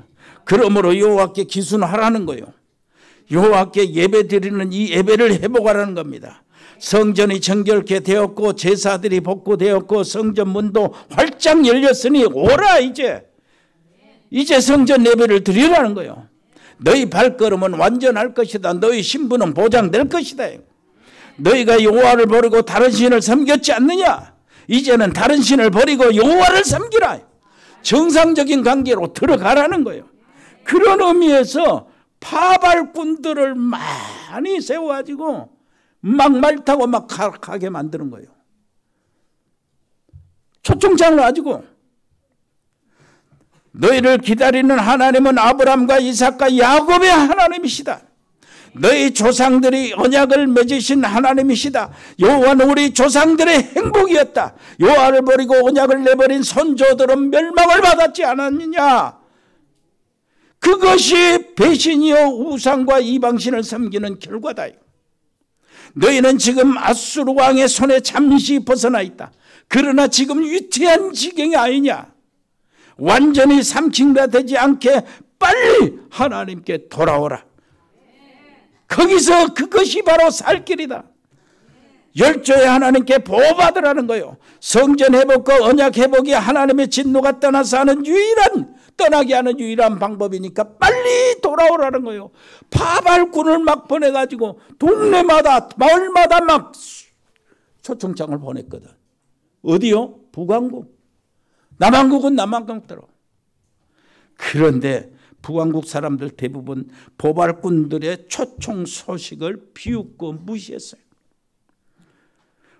그러므로 여호와께 기순하라는 거예요. 여호와께 예배드리는 이 예배를 회복하라는 겁니다. 성전이 정결케 되었고 제사들이 복구되었고 성전 문도 활짝 열렸으니 오라. 이제 성전 예배를 드리라는 거예요. 너희 발걸음은 완전할 것이다. 너희 신분은 보장될 것이다. 너희가 여호와를 버리고 다른 신을 섬겼지 않느냐? 이제는 다른 신을 버리고 여호와를 섬기라. 정상적인 관계로 들어가라는 거예요. 그런 의미에서 파발꾼들을 많이 세워가지고 막 말 타고 막 가게 만드는 거예요. 초청장을 가지고 너희를 기다리는 하나님은 아브라함과 이삭과 야곱의 하나님이시다. 너희 조상들이 언약을 맺으신 하나님이시다. 여호와는 우리 조상들의 행복이었다. 여호와를 버리고 언약을 내버린 선조들은 멸망을 받았지 않았느냐. 그것이 배신이요 우상과 이방신을 섬기는 결과다. 너희는 지금 아수르 왕의 손에 잠시 벗어나 있다. 그러나 지금 위태한 지경이 아니냐. 완전히 삼킨가 되지 않게 빨리 하나님께 돌아오라. 거기서 그것이 바로 살 길이다. 열조에 하나님께 보호받으라는 거예요. 성전 회복과 언약 회복이 하나님의 진노가 떠나서 하는 떠나게 하는 유일한 방법이니까 빨리 돌아오라는 거예요. 파발꾼을 막 보내가지고 동네마다 마을마다 막 초청장을 보냈거든. 어디요? 북왕국. 남한국은 남한국대로. 그런데 북왕국 사람들 대부분 보발꾼들의 초청 소식을 비웃고 무시했어요.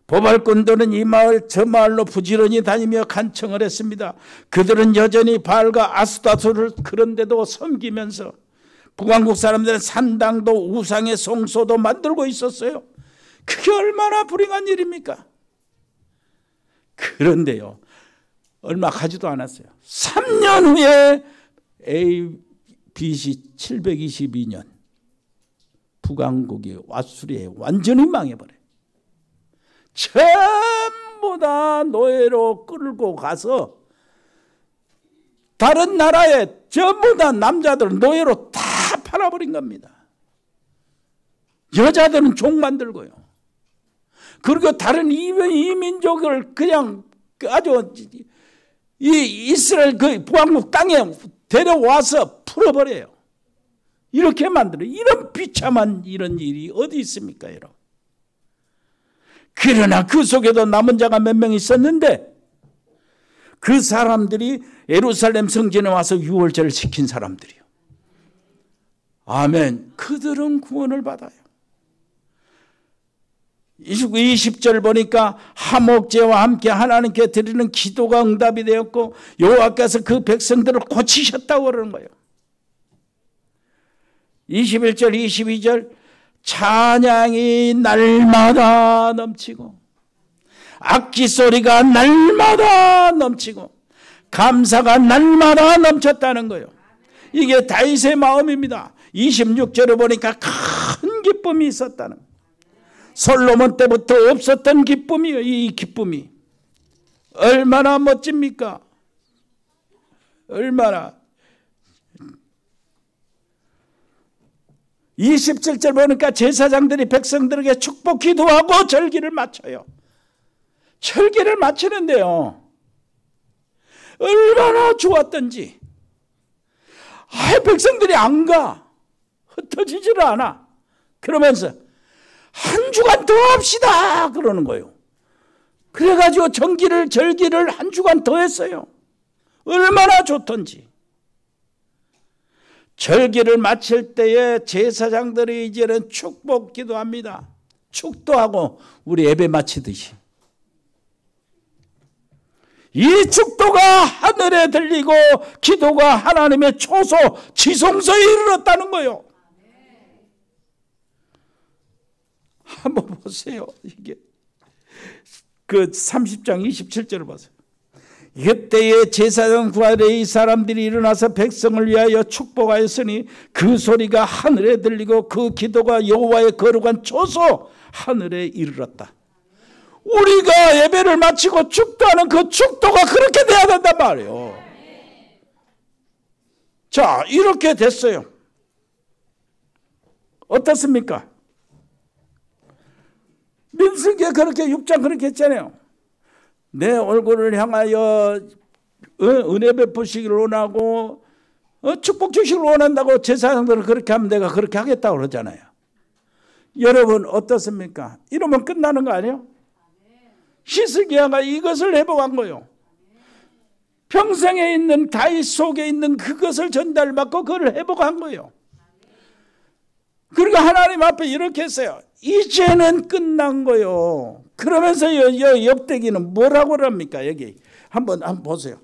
보발꾼들은 이 마을 저 마을로 부지런히 다니며 간청을 했습니다. 그들은 여전히 바알과 아스타트를 그런데도 섬기면서 북왕국 사람들은 산당도 우상의 성소도 만들고 있었어요. 그게 얼마나 불행한 일입니까? 그런데요, 얼마 가지도 않았어요. 3년 후에 BC 722년 북왕국이 와수리에 완전히 망해버려요. 전부 다 노예로 끌고 가서 다른 나라에 전부 다 남자들 노예로 다 팔아버린 겁니다. 여자들은 종 만들고요. 그리고 다른 이민족을 그냥 아주 이 이스라엘 그 북왕국 땅에 데려와서 풀어버려요. 이렇게 만들어요. 이런 비참한 이런 일이 어디 있습니까, 여러분? 그러나 그 속에도 남은 자가 몇 명 있었는데 그 사람들이 예루살렘 성전에 와서 유월절을 지킨 사람들이요. 아멘. 그들은 구원을 받아요. 20절 보니까 화목제와 함께 하나님께 드리는 기도가 응답이 되었고 여호와께서 그 백성들을 고치셨다고 그러는 거예요. 21절 22절 찬양이 날마다 넘치고 악기 소리가 날마다 넘치고 감사가 날마다 넘쳤다는 거예요. 이게 다윗의 마음입니다. 26절에 보니까 큰 기쁨이 있었다는 거예요. 솔로몬 때부터 없었던 기쁨이에요. 이 기쁨이 얼마나 멋집니까? 얼마나. 27절 보니까 제사장들이 백성들에게 축복 기도하고 절기를 마쳐요. 절기를 마치는데요, 얼마나 좋았던지. 백성들이 안 가. 흩어지지를 않아. 그러면서 한 주간 더 합시다 그러는 거예요. 그래가지고 절기를 한 주간 더 했어요. 얼마나 좋던지. 절기를 마칠 때에 제사장들이 이제는 축복 기도합니다. 축도하고 우리 예배 마치듯이. 이 축도가 하늘에 들리고 기도가 하나님의 초소 지성소에 이르렀다는 거예요. 한번 보세요. 이게 그 30장 27절을 보세요. 이때에 제사장 구하래 이 사람들이 일어나서 백성을 위하여 축복하였으니 그 소리가 하늘에 들리고 그 기도가 여호와의 거룩한 초소 하늘에 이르렀다. 우리가 예배를 마치고 축도하는 그 축도가 그렇게 돼야 된단 말이에요. 자, 이렇게 됐어요. 어떻습니까? 민수기에 그렇게 6장 그렇게 했잖아요. 내 얼굴을 향하여 은혜 베푸시기를 원하고 축복 주시기를 원한다고 제사장들을 그렇게 하면 내가 그렇게 하겠다고 그러잖아요. 여러분 어떻습니까? 이러면 끝나는 거 아니에요? 히스기야가 이것을 회복한 거예요. 평생에 있는 다윗 속에 있는 그것을 전달받고 그걸 회복한 거예요. 그리고 하나님 앞에 이렇게 했어요. 이제는 끝난 거요. 그러면서 엽대기는 뭐라고 합니까? 여기 한번 보세요.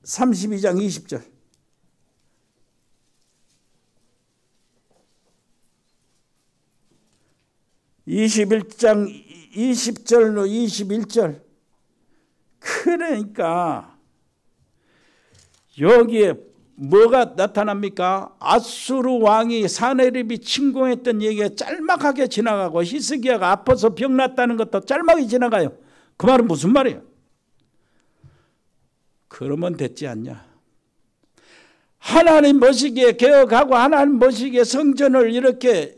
32장 20절. (21장 20절로 21절) 그러니까 여기에 뭐가 나타납니까? 아수르 왕이 사네립이 침공했던 얘기가 짤막하게 지나가고 히스기야가 아파서 병 났다는 것도 짤막하게 지나가요. 그 말은 무슨 말이에요? 그러면 됐지 않냐? 하나님 보시기에 개혁하고 하나님 보시기에 성전을 이렇게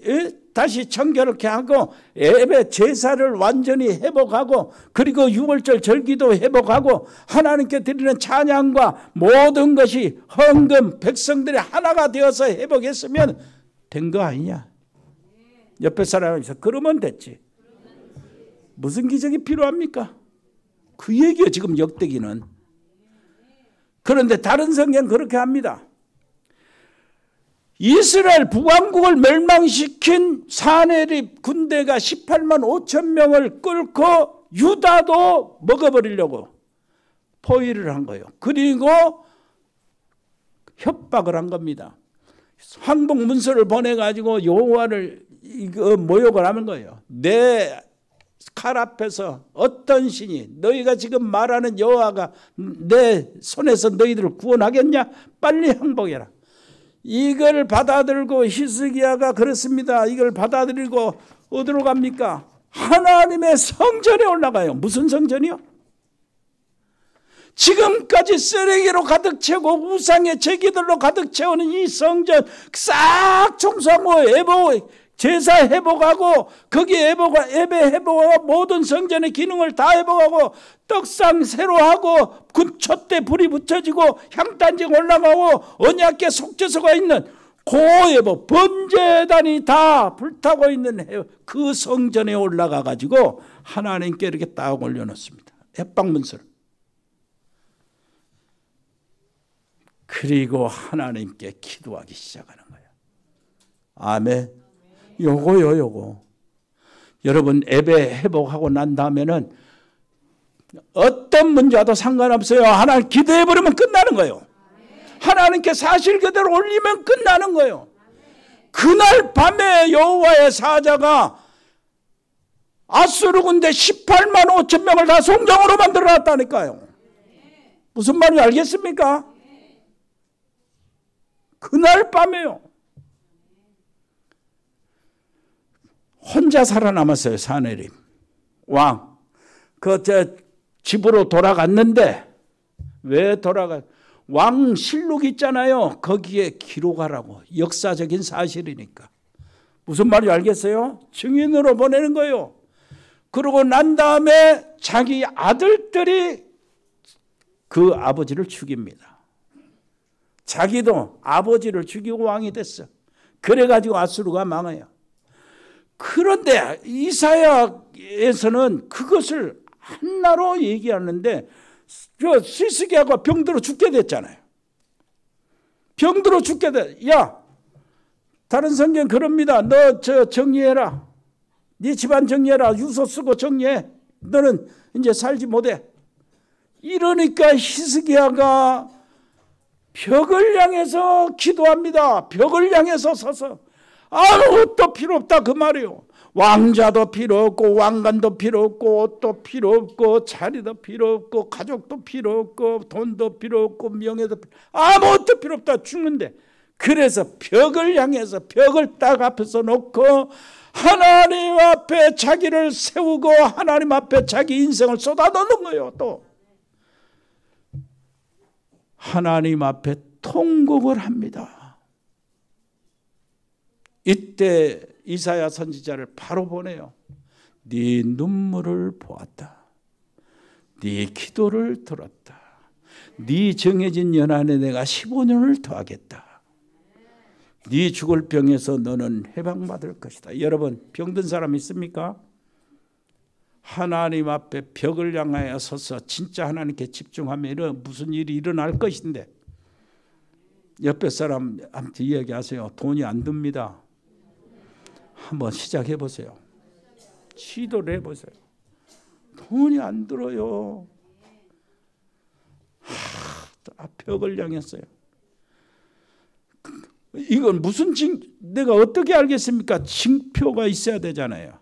다시 청결케 하고 예배 제사를 완전히 회복하고 그리고 유월절 절기도 회복하고 하나님께 드리는 찬양과 모든 것이 헌금 백성들이 하나가 되어서 회복했으면 된 거 아니냐. 옆에 사람에서 그러면 됐지. 무슨 기적이 필요합니까? 그 얘기예요 지금 역대기는. 그런데 다른 성경 그렇게 합니다. 이스라엘 북왕국을 멸망시킨 사내립 군대가 18만 5천 명을 끌고 유다도 먹어버리려고 포위를 한 거예요. 그리고 협박을 한 겁니다. 항복 문서를 보내가지고 여호와를 모욕을 하는 거예요. 내 칼 앞에서 어떤 신이 너희가 지금 말하는 여호와가 내 손에서 너희들을 구원하겠냐? 빨리 항복해라. 이걸 받아들고 히스기야가 그렇습니다. 이걸 받아들이고 어디로 갑니까? 하나님의 성전에 올라가요. 무슨 성전이요? 지금까지 쓰레기로 가득 채우고 우상의 제기들로 가득 채우는 이 성전 싹 청소하고 제사 회복하고 거기에 예배 회복하고 모든 성전의 기능을 다 회복하고 떡상 새로 하고 금촛대 불이 붙여지고 향단지가 올라가고 언약궤 속죄소가 있는 고예복 번제단이 다 불타고 있는 그 성전에 올라가 가지고 하나님께 이렇게 딱 올려놓습니다. heb방문서를. 그리고 하나님께 기도하기 시작하는 거예요. 아멘. 요거. 여러분 예배 회복하고 난 다음에는 어떤 문제와도 상관없어요. 하나님 기도해버리면 끝나는 거예요. 하나님께 사실 그대로 올리면 끝나는 거예요. 그날 밤에 여호와의 사자가 아수르 군대 18만 5천 명을 다 송장으로 만들어놨다니까요. 무슨 말인지 알겠습니까? 그날 밤에요. 혼자 살아남았어요. 사내립 왕. 집으로 돌아갔는데 왜 왕실록 있잖아요. 거기에 기록하라고. 역사적인 사실이니까. 무슨 말인지 알겠어요? 증인으로 보내는 거예요. 그러고 난 다음에 자기 아들들이 그 아버지를 죽입니다. 자기도 아버지를 죽이고 왕이 됐어. 그래가지고 아수르가 망해요. 그런데 이사야에서는 그것을 한나로 얘기하는데 히스기야가 병들어 죽게 됐잖아요. 병들어 죽게 돼. 야, 다른 성경 그럽니다. 너 정리해라. 네 집안 정리해라. 유서 쓰고 정리해. 너는 이제 살지 못해. 이러니까 히스기야가 벽을 향해서 기도합니다. 벽을 향해서 서서 아무것도 필요 없다 그 말이에요. 왕자도 필요 없고 왕관도 필요 없고 옷도 필요 없고 자리도 필요 없고 가족도 필요 없고 돈도 필요 없고 명예도 아무것도 필요 없다. 죽는데 그래서 벽을 향해서 벽을 딱 앞에서 놓고 하나님 앞에 자기를 세우고 하나님 앞에 자기 인생을 쏟아넣는 거예요. 또 하나님 앞에 통곡을 합니다. 이때 이사야 선지자를 바로 보내요. 네 눈물을 보았다. 네 기도를 들었다. 네 정해진 연한에 내가 15년을 더하겠다. 네 죽을 병에서 너는 해방받을 것이다. 여러분 병든 사람 있습니까? 하나님 앞에 벽을 향하여 서서 진짜 하나님께 집중하면 무슨 일이 일어날 것인데 옆에 사람한테 이야기하세요. 돈이 안 듭니다. 한번 시작해 보세요. 시도를 해보세요. 돈이 안 들어요. 벽을 향했어요. 이건 무슨 내가 어떻게 알겠습니까? 징표가 있어야 되잖아요.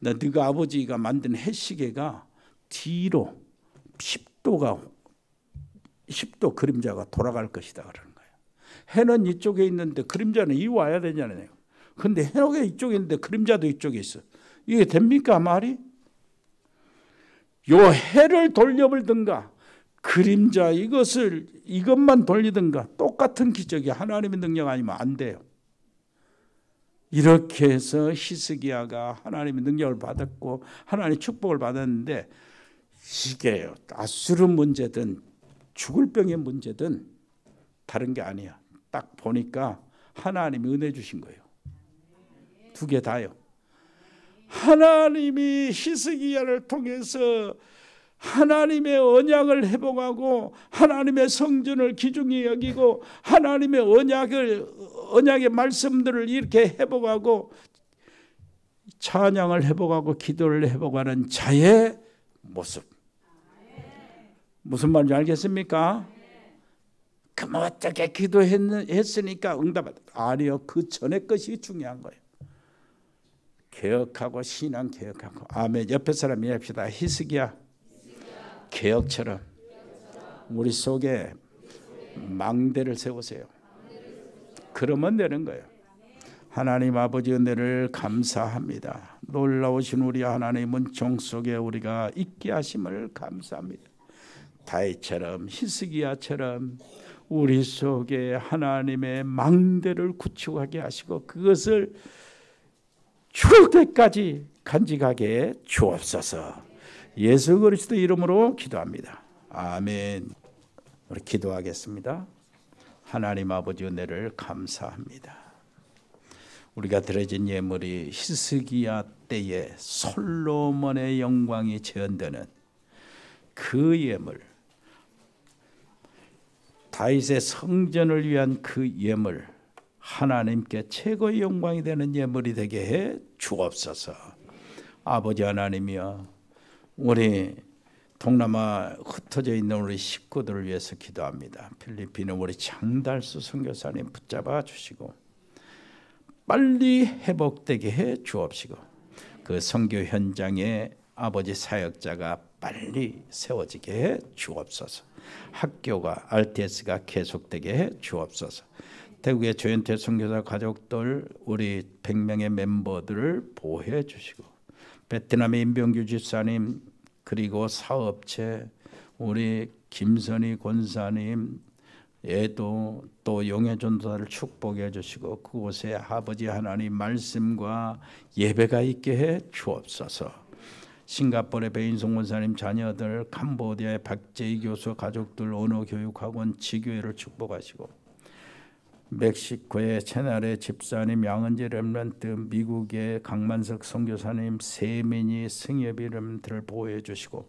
네가 아버지가 만든 해시계가 뒤로 10도 그림자가 돌아갈 것이다 그러는 거예요. 해는 이쪽에 있는데 그림자는 이 와야 되잖아요. 근데 해가 이쪽에 있는데 그림자도 이쪽에 있어. 이게 됩니까 말이? 요 해를 돌려버리든가 그림자 이것만 돌리든가 똑같은 기적이 하나님의 능력 아니면 안 돼요. 이렇게 해서 히스기야가 하나님의 능력을 받았고 하나님의 축복을 받았는데, 이게 아수르 문제든 죽을 병의 문제든 다른 게 아니야. 딱 보니까 하나님이 은혜 주신 거예요. 두 개 다요. 하나님이 히스기야를 통해서 하나님의 언약을 회복하고 하나님의 성전을 귀중히 여기고 하나님의 언약의 말씀들을 이렇게 회복하고 찬양을 회복하고 기도를 회복하는 자의 모습. 무슨 말인지 알겠습니까? 그럼 어떻게 기도했으니까 응답받았다. 아니요, 그 전에 것이 중요한 거예요. 개혁하고 신앙 개혁하고. 아멘. 옆에 사람 이해합시다. 히스기야 개혁처럼 우리 속에 망대를 세우세요. 그러면 되는 거예요. 하나님 아버지 은혜를 감사합니다. 놀라우신 우리 하나님은 종 속에 우리가 있게 하심을 감사합니다. 다윗처럼 히스기야처럼 우리 속에 하나님의 망대를 구축하게 하시고 그것을 죽을 때까지 간직하게 주옵소서. 예수 그리스도 이름으로 기도합니다. 아멘. 우리 기도하겠습니다. 하나님 아버지 은혜를 감사합니다. 우리가 드려진 예물이 히스기야 때에 솔로몬의 영광이 재현되는 그 예물, 다윗의 성전을 위한 그 예물, 하나님께 최고의 영광이 되는 예물이 되게 해 주옵소서. 아버지 하나님이여, 우리 동남아 흩어져 있는 우리 식구들을 위해서 기도합니다. 필리핀은 우리 장달수 선교사님 붙잡아 주시고 빨리 회복되게 해 주옵시고 그 선교 현장에 아버지 사역자가 빨리 세워지게 해 주옵소서. 학교가 RTS가 계속되게 해 주옵소서. 대구의 조현태 선교사 가족들 우리 100명의 멤버들을 보호해 주시고 베트남의 임병규 집사님 그리고 사업체 우리 김선희 권사님 예도 또 용해전도사를 축복해 주시고 그곳에 아버지 하나님 말씀과 예배가 있게 해 주옵소서. 싱가포르의 배인송 권사님 자녀들, 캄보디아의 박재희 교수 가족들 언어교육학원 지교회를 축복하시고 멕시코의 채널의 집사님 양은재 렘넌트, 미국의 강만석 선교사님, 세민이 승엽이 렘넌트를 보호해 주시고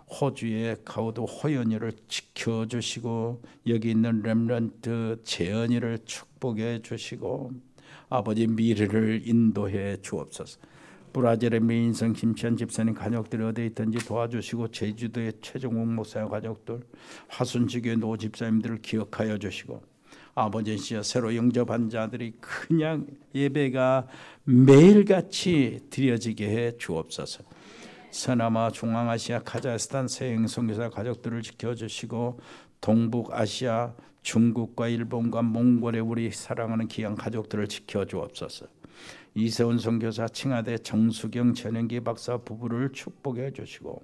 호주의 가우드 호연이를 지켜주시고 여기 있는 렘넌트 재현이를 축복해 주시고 아버지 미래를 인도해 주옵소서. 브라질의 미인성 김치한 집사님 가족들이 어디에 있든지 도와주시고 제주도의 최종욱 목사 가족들 화순지교의 노 집사님들을 기억하여 주시고 아버지시여 새로 영접한 자들이 그냥 예배가 매일같이 드려지게 해 주옵소서. 서남아 중앙아시아 카자흐스탄 세행 선교사 가족들을 지켜주시고 동북아시아 중국과 일본과 몽골의 우리 사랑하는 귀한 가족들을 지켜주옵소서. 이세훈 선교사 칭하대 정수경 전영기 박사 부부를 축복해 주시고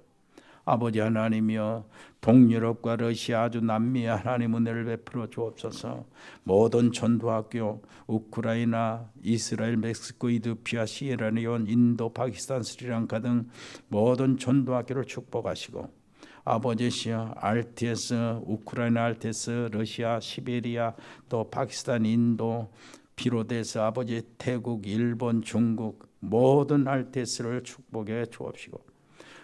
아버지 하나님이여 동유럽과 러시아 아주 남미에 하나님 은혜를 베풀어 주옵소서. 모든 전도학교 우크라이나 이스라엘 멕시코 이드피아 시에라리온 인도 파키스탄 스리랑카 등 모든 전도학교를 축복하시고 아버지시여 RTS 우크라이나 RTS 러시아 시베리아 또 파키스탄 인도 비롯해서 아버지 태국 일본 중국 모든 RTS를 축복해 주옵시고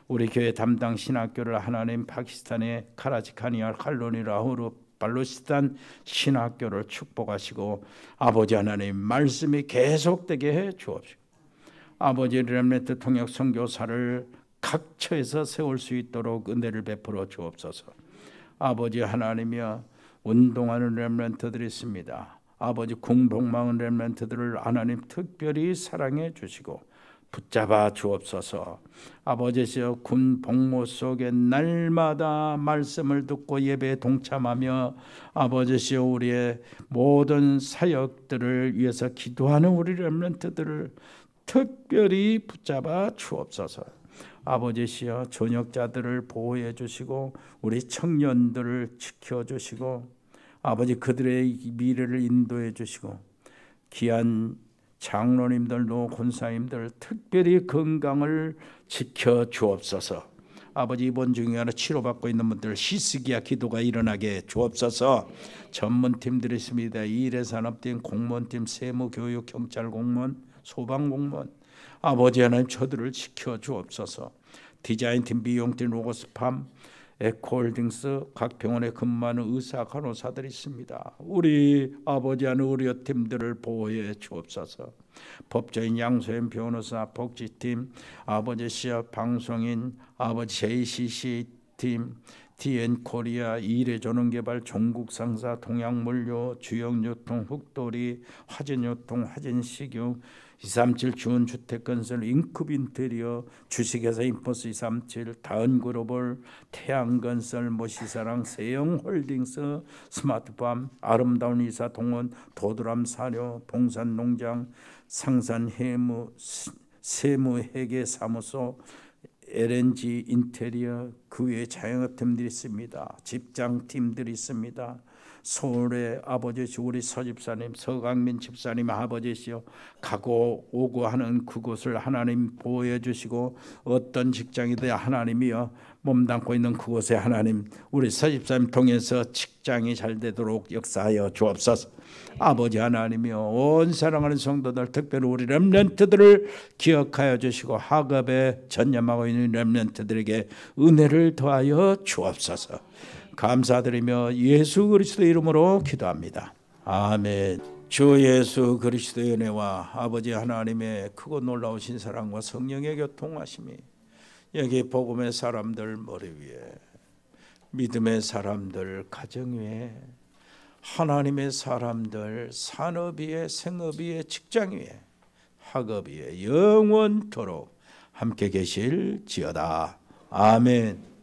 우리 교회 담당 신학교를 하나님 파키스탄의 카라치카니아 칼로니 라후르 발루치스탄 신학교를 축복하시고 아버지 하나님 말씀이 계속되게 해 주옵시고 아버지 렘넌트 통역 선교사를 각처에서 세울 수 있도록 은혜를 베풀어 주옵소서. 아버지 하나님이여 운동하는 렘넌트들이 있습니다. 아버지 공복망은 렘넌트들을 하나님 특별히 사랑해 주시고 붙잡아 주옵소서. 아버지시여 군 복무 속에 날마다 말씀을 듣고 예배에 동참하며 아버지시여 우리의 모든 사역들을 위해서 기도하는 우리 렘넌트들을 특별히 붙잡아 주옵소서. 아버지시여 전역자들을 보호해 주시고 우리 청년들을 지켜주시고 아버지 그들의 미래를 인도해 주시고 귀한 장로님들도 권사님들 특별히 건강을 지켜 주옵소서. 아버지 입원 중에 치료받고 있는 분들 시스기야 기도가 일어나게 주옵소서. 전문팀들이 있습니다. 일회산업팀, 공무원팀, 세무교육, 경찰 공무원, 소방공무원 아버지 하나님 저들을 지켜 주옵소서. 디자인팀, 미용팀, 로고스팜, 에코홀딩스 각 병원에 근무하는 의사 간호사들이 있습니다. 우리 아버지 하나님 의료팀들을 보호해 주옵소서. 법조인, 양소연, 변호사, 복지팀, 아버지 시합 방송인, 아버지 JCC팀, DN코리아, 이래조능개발, 종국상사, 동양물류, 주영유통, 흑돌이, 화진유통, 화진식유, 237 주원주택건설, 인크빈테리어, 주식회사 인포스 237, 다은글로벌, 태양건설, 모시사랑, 세영홀딩스, 스마트팜, 아름다운 이사동원, 도드람 사료, 봉산농장, 상산해무, 세무회계사무소, LNG 인테리어, 그 외에 자영업팀들이 있습니다. 직장팀들이 있습니다. 서울의 아버지시 우리 서집사님, 서강민 집사님 아버지시여 가고 오고 하는 그곳을 하나님 보호해 주시고 어떤 직장이든 하나님이여 몸담고 있는 그곳에 하나님 우리 서집사님 통해서 직장이 잘 되도록 역사하여 주옵소서. 아버지 하나님이여 온 사랑하는 성도들 특별히 우리 렘넌트들을 기억하여 주시고 학업에 전념하고 있는 렘넌트들에게 은혜를 더하여 주옵소서. 감사드리며 예수 그리스도의 이름으로 기도합니다. 아멘. 주 예수 그리스도의 은혜와 아버지 하나님의 크고 놀라우신 사랑과 성령의 교통하심이 여기 복음의 사람들 머리 위에, 믿음의 사람들 가정 위에, 하나님의 사람들 산업 위에, 생업 위에, 직장 위에, 학업 위에 영원토록 함께 계실지어다. 아멘.